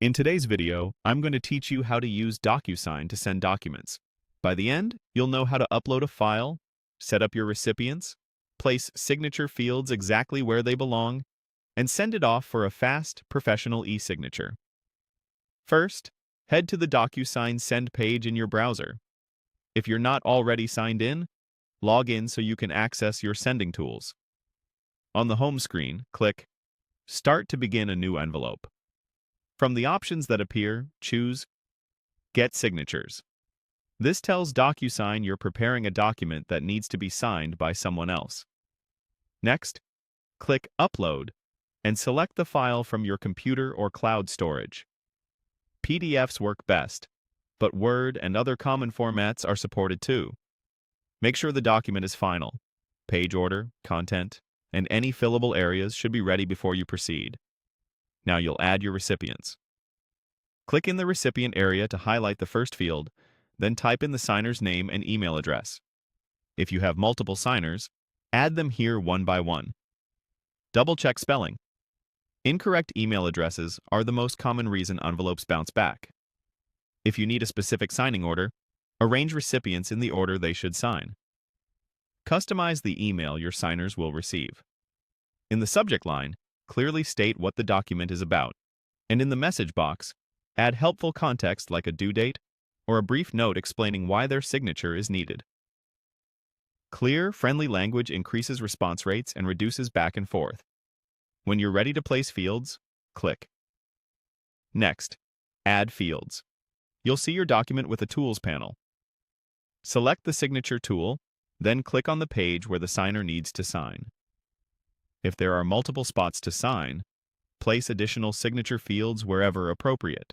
In today's video, I'm going to teach you how to use DocuSign to send documents. By the end, you'll know how to upload a file, set up your recipients, place signature fields exactly where they belong, and send it off for a fast, professional e-signature. First, head to the DocuSign send page in your browser. If you're not already signed in, log in so you can access your sending tools. On the home screen, click Start to begin a new envelope. From the options that appear, choose Get Signatures. This tells DocuSign you're preparing a document that needs to be signed by someone else. Next, click Upload and select the file from your computer or cloud storage. PDFs work best, but Word and other common formats are supported too. Make sure the document is final. Page order, content, and any fillable areas should be ready before you proceed. Now you'll add your recipients. Click in the recipient area to highlight the first field, then type in the signer's name and email address. If you have multiple signers, add them here one by one. Double-check spelling. Incorrect email addresses are the most common reason envelopes bounce back. If you need a specific signing order, arrange recipients in the order they should sign. Customize the email your signers will receive. In the subject line, clearly state what the document is about, and in the message box, add helpful context like a due date or a brief note explaining why their signature is needed. Clear, friendly language increases response rates and reduces back and forth. When you're ready to place fields, click. Next, add fields. You'll see your document with a Tools panel. Select the Signature tool, then click on the page where the signer needs to sign. If there are multiple spots to sign, place additional signature fields wherever appropriate.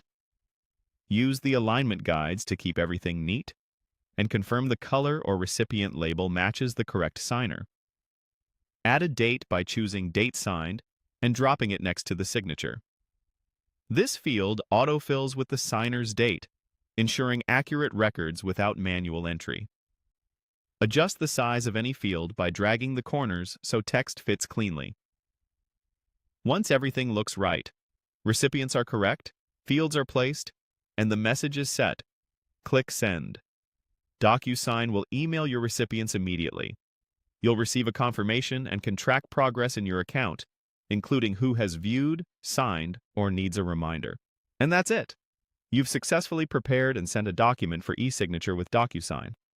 Use the alignment guides to keep everything neat, and confirm the color or recipient label matches the correct signer. Add a date by choosing Date Signed and dropping it next to the signature. This field autofills with the signer's date, ensuring accurate records without manual entry. Adjust the size of any field by dragging the corners so text fits cleanly. Once everything looks right, recipients are correct, fields are placed, and the message is set, click Send. DocuSign will email your recipients immediately. You'll receive a confirmation and can track progress in your account, including who has viewed, signed, or needs a reminder. And that's it. You've successfully prepared and sent a document for e-signature with DocuSign.